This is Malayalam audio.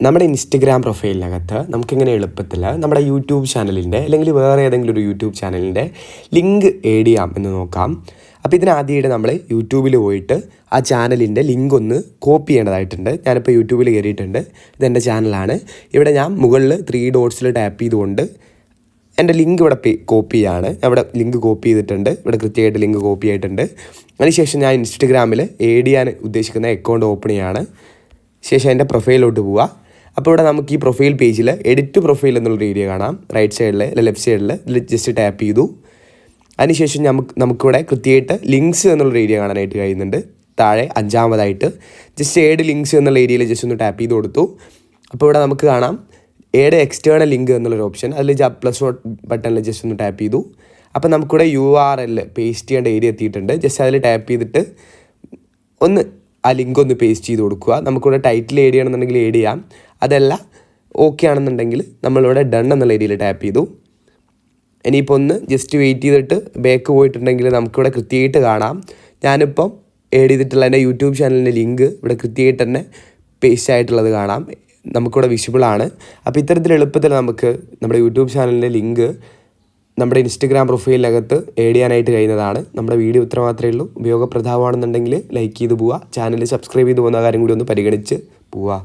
നമ്മുടെ ഇൻസ്റ്റഗ്രാം പ്രൊഫൈലിനകത്ത് നമുക്കിങ്ങനെ എളുപ്പത്തിൽ നമ്മുടെ യൂട്യൂബ് ചാനലിൻ്റെ അല്ലെങ്കിൽ വേറെ ഏതെങ്കിലും ഒരു യൂട്യൂബ് ചാനലിൻ്റെ ലിങ്ക് ആഡ് ചെയ്യാം എന്ന് നോക്കാം. അപ്പോൾ ഇതിനാദ്യമായിട്ട് നമ്മൾ യൂട്യൂബിൽ പോയിട്ട് ആ ചാനലിൻ്റെ ലിങ്ക് ഒന്ന് കോപ്പി ചെയ്യേണ്ടതായിട്ടുണ്ട്. ഞാനിപ്പോൾ യൂട്യൂബിൽ കയറിയിട്ടുണ്ട്. ഇതെൻ്റെ ചാനലാണ്. ഇവിടെ ഞാൻ മുകളിൽ 3 ഡോട്ട്സിൽ ടാപ്പ് ചെയ്തുകൊണ്ട് എൻ്റെ ലിങ്ക് ഇവിടെ കോപ്പി ചെയ്യാണ്. അവിടെ ലിങ്ക് കോപ്പി ചെയ്തിട്ടുണ്ട്. ഇവിടെ കൃത്യമായിട്ട് ലിങ്ക് കോപ്പി ആയിട്ടുണ്ട്. അതിനുശേഷം ഞാൻ ഇൻസ്റ്റഗ്രാമിൽ ആഡ് ചെയ്യാൻ ഉദ്ദേശിക്കുന്ന അക്കൗണ്ട് ഓപ്പൺ ചെയ്യാണ്. ശേഷം എൻ്റെ പ്രൊഫൈലിലോട്ട് പോവുക. അപ്പോൾ ഇവിടെ നമുക്ക് ഈ പ്രൊഫൈൽ പേജിൽ എഡിറ്റ് പ്രൊഫൈൽ എന്നുള്ളൊരു ഏരിയ കാണാം. റൈറ്റ് സൈഡിൽ അല്ലെങ്കിൽ ലെഫ്റ്റ് സൈഡിൽ ഇതിൽ ജസ്റ്റ് ടാപ്പ് ചെയ്തു. അതിനുശേഷം നമുക്കിവിടെ കൃത്യമായിട്ട് ലിങ്ക്സ് എന്നുള്ളൊരു ഏരിയ കാണാനായിട്ട് കഴിയുന്നുണ്ട്. താഴെ 5ാമതായിട്ട് ജസ്റ്റ് ഏഡ് ലിങ്ക്സ് എന്നുള്ള ഏരിയയിൽ ജസ്റ്റ് ഒന്ന് ടാപ്പ് ചെയ്ത് കൊടുത്തു. അപ്പോൾ ഇവിടെ നമുക്ക് കാണാം ഏഡ് എക്സ്റ്റേണൽ ലിങ്ക് എന്നുള്ളൊരു ഓപ്ഷൻ. അതിൽ +1 ബട്ടണിൽ ജസ്റ്റ് ഒന്ന് ടാപ്പ് ചെയ്തു. അപ്പോൾ നമുക്കിവിടെ URL പേസ്റ്റ് ചെയ്യേണ്ട ഏരിയ എത്തിയിട്ടുണ്ട്. ജസ്റ്റ് അതിൽ ടാപ്പ് ചെയ്തിട്ട് ഒന്ന് ആ ലിങ്ക് ഒന്ന് പേസ്റ്റ് ചെയ്ത് കൊടുക്കുക. നമുക്കിവിടെ ടൈറ്റിൽ ആഡ് ചെയ്യണമെന്നുണ്ടെങ്കിൽ ആഡ് ചെയ്യാം. അതല്ല ഓക്കെ ആണെന്നുണ്ടെങ്കിൽ നമ്മളിവിടെ ഡൺ എന്നുള്ള ഏരിയയിൽ ടാപ്പ് ചെയ്തു. ഇനിയിപ്പോൾ ഒന്ന് ജസ്റ്റ് വെയിറ്റ് ചെയ്തിട്ട് ബാക്ക് പോയിട്ടുണ്ടെങ്കിൽ നമുക്കിവിടെ കൃത്യമായിട്ട് കാണാം. ഞാനിപ്പം ആഡ് ചെയ്തിട്ടുള്ള എൻ്റെ യൂട്യൂബ് ചാനലിൻ്റെ ലിങ്ക് ഇവിടെ കൃത്യമായിട്ട് തന്നെ പേസ്റ്റ് ആയിട്ടുള്ളത് കാണാം. നമുക്കിവിടെ വിസിബിളാണ്. അപ്പോൾ ഇത്തരത്തിൽ എളുപ്പത്തിൽ നമുക്ക് നമ്മുടെ യൂട്യൂബ് ചാനലിൻ്റെ ലിങ്ക് നമ്മുടെ ഇൻസ്റ്റഗ്രാം പ്രൊഫൈലിനകത്ത് ആഡ് ചെയ്യാനായിട്ട് കഴിയുന്നതാണ്. നമ്മുടെ വീഡിയോ ഇത്ര മാത്രമേ ഉള്ളൂ. ഉപയോഗപ്രദമാണെന്നുണ്ടെങ്കിൽ ലൈക്ക് ചെയ്ത് പോവുക. ചാനൽ സബ്സ്ക്രൈബ് ചെയ്ത് പോകുന്ന കാര്യം കൂടി ഒന്ന് പരിഗണിച്ച് പോവുക.